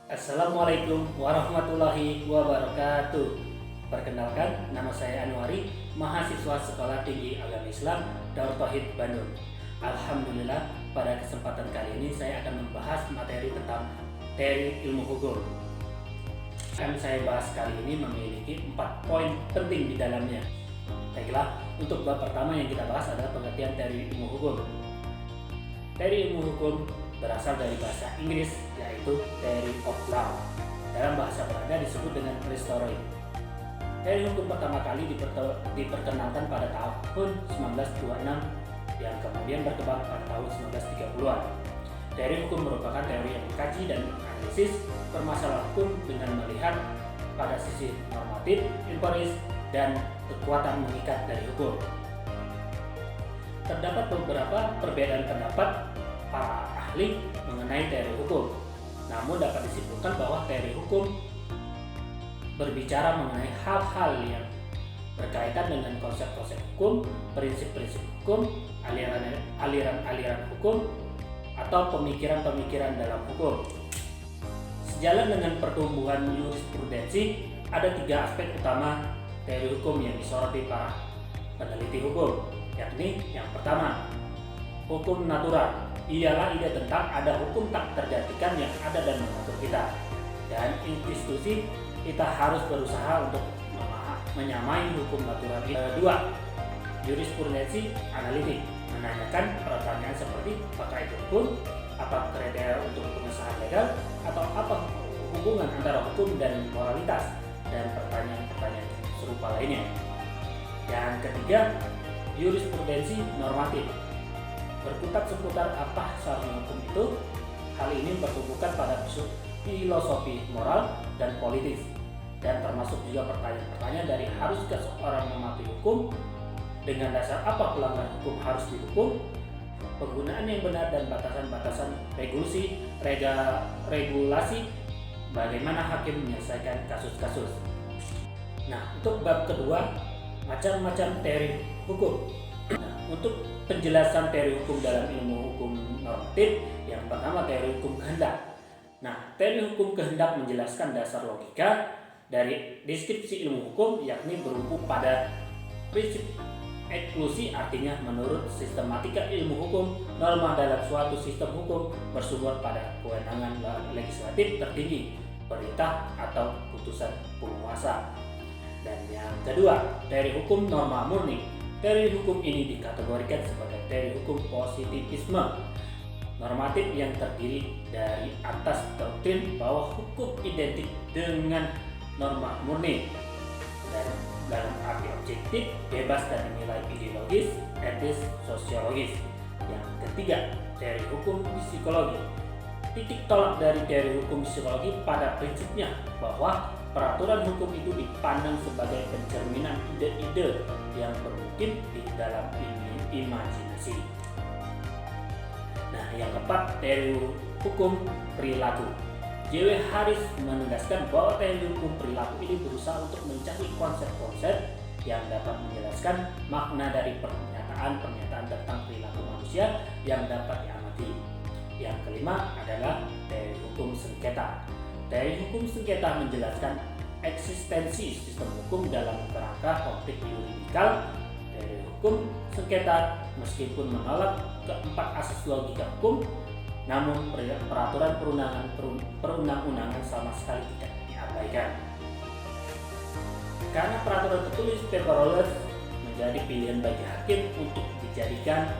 Assalamualaikum warahmatullahi wabarakatuh. Perkenalkan, nama saya Anwari, mahasiswa Sekolah Tinggi Agama Islam Darut Tauhid Bandung. Alhamdulillah, pada kesempatan kali ini saya akan membahas materi tentang teori ilmu hukum. Akan saya bahas kali ini memiliki 4 poin penting di dalamnya. Baiklah, untuk bab pertama yang kita bahas adalah pengertian teori ilmu hukum. Teori ilmu hukum berasal dari bahasa Inggris, yaitu theory of law. Dalam bahasa Belanda disebut dengan Rechtstheorie. Teori hukum pertama kali diperkenalkan pada tahun 1926 yang kemudian berkembang pada tahun 1930-an. Teori hukum merupakan teori yang mengkaji dan menganalisis permasalahan hukum dengan melihat pada sisi normatif, empiris, dan kekuatan mengikat dari hukum. Terdapat beberapa perbedaan pendapat para ahli mengenai teori hukum. Namun dapat disimpulkan bahwa teori hukum berbicara mengenai hal-hal yang berkaitan dengan konsep-konsep hukum, prinsip-prinsip hukum, aliran-aliran hukum, atau pemikiran-pemikiran dalam hukum. Sejalan dengan pertumbuhan jurisprudensi, ada 3 aspek utama teori hukum yang disoroti para peneliti hukum, yakni yang pertama, hukum natural. Ialah ide tentang ada hukum tak tergantikan yang ada dan mengatur kita, dan institusi kita harus berusaha untuk menyamai hukum natural itu. Kedua, jurisprudensi analitik, menanyakan pertanyaan seperti apakah itu hukum, apa kriteria untuk pengesahan legal, atau apa hubungan antara hukum dan moralitas, dan pertanyaan-pertanyaan serupa lainnya. Yang ketiga, jurisprudensi normatif, berkutat seputar apa seharusnya hukum itu. Hal ini bertumbuhkan pada filosofi moral dan politis, dan termasuk juga pertanyaan-pertanyaan dari haruskah seorang mematuhi hukum, dengan dasar apa pelanggaran hukum harus dihukum, penggunaan yang benar dan batasan-batasan regulasi, bagaimana hakim menyelesaikan kasus-kasus. Nah, untuk bab kedua, macam-macam teori hukum. Nah, untuk penjelasan teori hukum dalam ilmu hukum normatif, yang pertama teori hukum kehendak. Nah, teori hukum kehendak menjelaskan dasar logika dari deskripsi ilmu hukum, yakni berumpu pada prinsip eksklusi, artinya menurut sistematika ilmu hukum, norma dalam suatu sistem hukum bersumber pada kewenangan legislatif tertinggi, perintah atau putusan penguasa. Dan yang kedua, teori hukum norma murni. Teori hukum ini dikategorikan sebagai teori hukum positivisme normatif yang terdiri dari atas doktrin bahwa hukum identik dengan norma murni dan dalam arti objektif, bebas dari nilai ideologis, etis, sosiologis. Yang ketiga, teori hukum psikologi. Titik tolak dari teori hukum psikologi pada prinsipnya bahwa peraturan hukum itu dipandang sebagai pencerminan ide-ide yang bermukim di dalam imajinasi. Nah, yang keempat, teori hukum perilaku. J.W. Harris menegaskan bahwa teori hukum perilaku ini berusaha untuk mencari konsep-konsep yang dapat menjelaskan makna dari pernyataan-pernyataan tentang perilaku manusia yang dapat diamati. Yang kelima adalah teori hukum sengketa. Teori hukum sengketa menjelaskan eksistensi sistem hukum dalam kerangka konflik yuridikal. Teori hukum sengketa meskipun menolak keempat asas logika hukum, namun peraturan perundang-undangan sama sekali tidak diabaikan. Karena peraturan tertulis paperless menjadi pilihan bagi hakim untuk dijadikan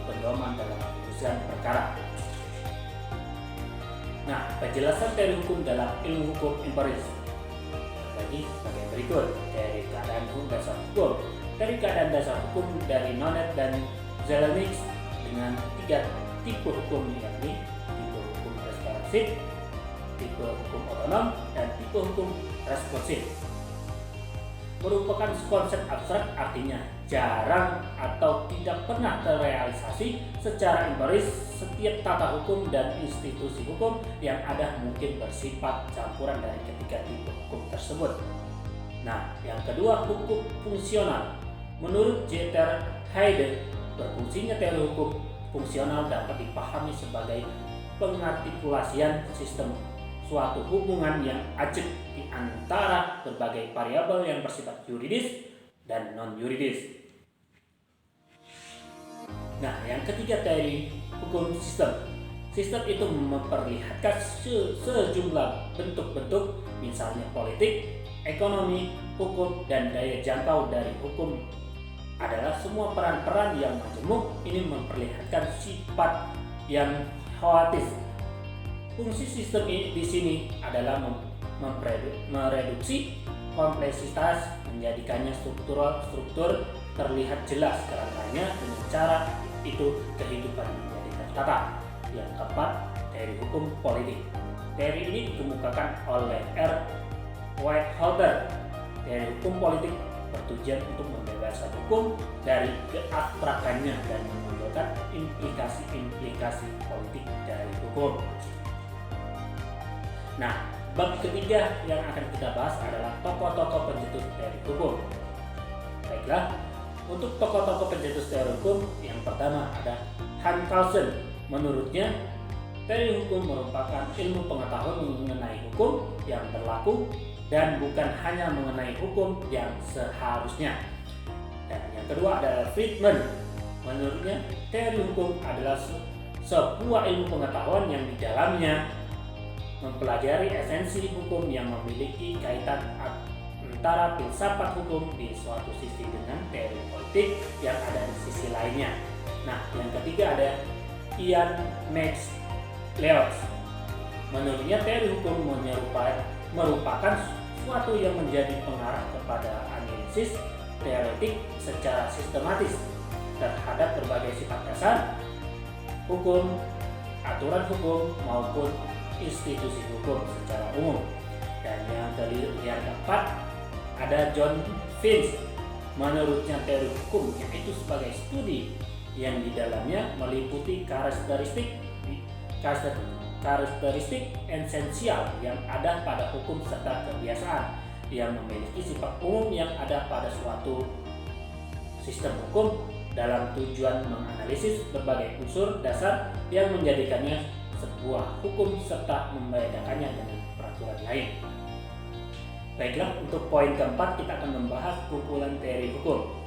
pedoman dalam putusan perkara. Nah, penjelasan teori hukum dalam ilmu hukum empiris terbagi sebagai berikut. Dari keadaan hukum dasar hukum. Dari keadaan dasar hukum dari Nonet dan Zelenics dengan 3 tipe hukum, yakni tipe hukum responsif, tipe hukum otonom, dan tipe hukum responsif. Merupakan konsep abstrak, artinya jarang atau tidak pernah terrealisasi secara empiris. Setiap tata hukum dan institusi hukum yang ada mungkin bersifat campuran dari ketiga tipe hukum tersebut. Nah, yang kedua, hukum fungsional. Menurut J.T.R. Hayden, berfungsinya teori hukum fungsional dapat dipahami sebagai pengartikulasian sistem suatu hubungan yang ajek di antara berbagai variabel yang bersifat yuridis dan non-yuridis. Nah, yang ketiga teori hukum sistem. Sistem itu memperlihatkan sejumlah bentuk-bentuk, misalnya politik, ekonomi, hukum, dan daya jangkau dari hukum adalah semua peran-peran yang majemuk. Ini memperlihatkan sifat yang khawatir. Fungsi sistem ini di sini adalah mereduksi kompleksitas, menjadikannya struktur terlihat jelas kerangkanya. Dengan cara itu kehidupan menjadi tertata. Yang keempat, teori hukum politik. Teori ini dikemukakan oleh R. Whiteholder. Teori hukum politik bertujuan untuk membebaskan hukum dari keabstrakannya dan menonjolkan implikasi-implikasi politik dari hukum. Nah, bab ketiga yang akan kita bahas adalah tokoh-tokoh pencetus teori hukum. Baiklah, untuk tokoh-tokoh pencetus teori hukum, yang pertama ada Hans Kelsen. Menurutnya, teori hukum merupakan ilmu pengetahuan mengenai hukum yang berlaku dan bukan hanya mengenai hukum yang seharusnya. Dan yang kedua adalah Friedman. Menurutnya, teori hukum adalah sebuah ilmu pengetahuan yang di dalamnya mempelajari esensi hukum yang memiliki kaitan antara filsafat hukum di suatu sisi dengan teori politik yang ada di sisi lainnya. Nah, yang ketiga ada Ian McLeod. Menurutnya teori hukum merupakan suatu yang menjadi pengarah kepada analisis teoretik secara sistematis terhadap berbagai sifat dasar hukum, aturan hukum maupun institusi hukum secara umum. Dan yang keempat ada John Finch. Menurutnya teori hukum yaitu sebagai studi yang di dalamnya meliputi karakteristik esensial yang ada pada hukum serta kebiasaan yang memiliki sifat umum yang ada pada suatu sistem hukum dalam tujuan menganalisis berbagai unsur dasar yang menjadikannya sebuah hukum serta membedakannya dengan peraturan lain. Baiklah, untuk poin keempat kita akan membahas kumpulan teori hukum.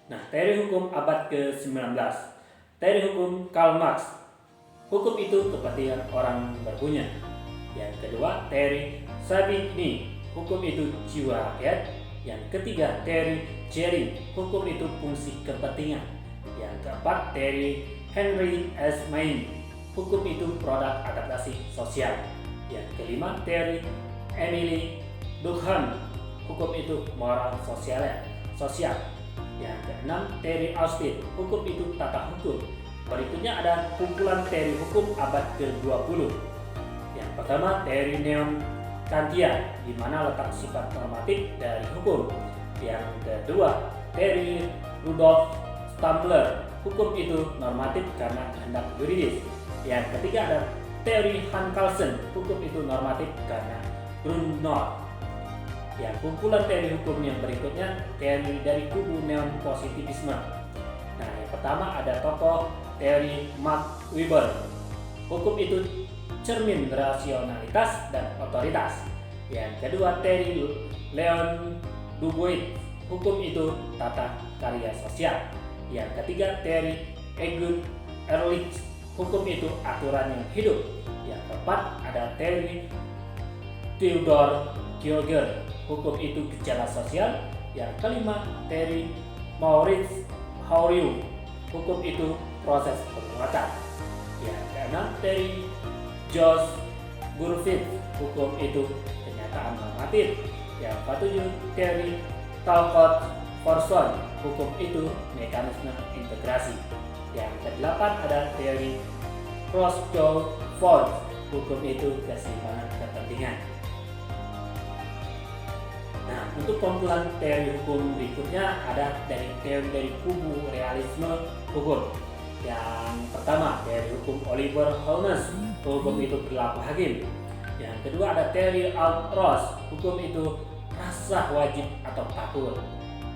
Nah, teori hukum abad ke-19. Teori hukum Karl Marx. Hukum itu kepentingan orang berpunya. Yang kedua, teori Savigny. Hukum itu jiwa rakyat. Yang ketiga, teori Jering. Hukum itu fungsi kepentingan. Yang keempat, teori Henry S. Maine. Hukum itu produk adaptasi sosial. Yang kelima, teori Emily Durkheim. Hukum itu moral sosial. Yang keenam, teori Austin. Hukum itu tata hukum. Berikutnya ada kumpulan teori hukum abad ke-20. Yang pertama, teori neo-Kantian, di mana letak sifat normatif dari hukum. Yang kedua, teori Rudolf Stambler. Hukum itu normatif karena kehendak yuridis. Yang ketiga ada teori Hans Kelsen. Hukum itu normatif karena Grundnorm. Yang kumpulan teori hukum yang berikutnya teori dari kubu neopositivisme. Nah, yang pertama ada tokoh teori Max Weber. Hukum itu cermin rasionalitas dan otoritas. Yang kedua teori Leon Dubois. Hukum itu tata karya sosial. Yang ketiga teori Egon Ehrlich. Hukum itu aturan yang hidup. Yang keempat ada teori Theodor Geiger. Hukum itu gejala sosial. Yang kelima, teori Maurice Haureau. Hukum itu proses perbuatan. Yang keenam, teori George Burfield. Hukum itu kenyataan normatif. Yang ketujuh, teori Talcott Forson. Hukum itu mekanisme integrasi. Yang kedelapan ada teori Roscoe-Ford. Hukum itu keseimbangan kepentingan. Nah, untuk kumpulan teori hukum berikutnya ada teori dari kubu realisme hukum. Yang pertama, teori hukum Oliver Holmes. Hukum itu berlaku hakim. Yang kedua ada teori Ross. Hukum itu rasa wajib atau takut.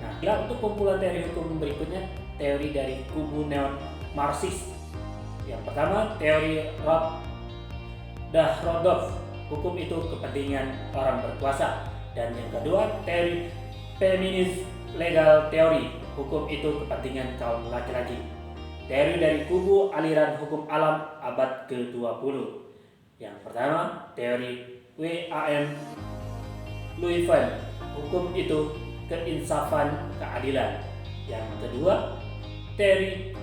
Nah, untuk kumpulan teori hukum berikutnya teori dari kubu neo-Marxis. Yang pertama, teori Robert Dahrodov, hukum itu kepentingan orang berkuasa. Dan yang kedua, teori feminis legal teori, hukum itu kepentingan kaum laki-laki. Teori dari kubu aliran hukum alam abad ke-20. Yang pertama, teori W.A.M. Leuven, hukum itu keinsafan, keadilan. Yang kedua, teori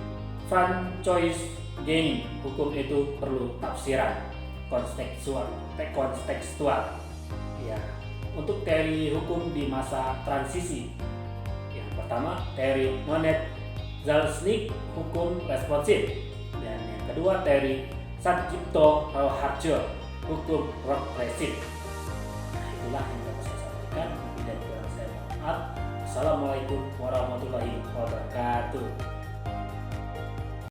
Francois Geni, hukum itu perlu tafsiran kontekstual. Ya, untuk teori hukum di masa transisi, yang pertama teori Monet-Zalesnik, hukum responsif, dan yang kedua teori Satjipto Harjo, hukum represif. Nah, itulah yang dapat saya sampaikan. Lebih dan kurang saya mohon maaf. Assalamualaikum warahmatullahi wabarakatuh.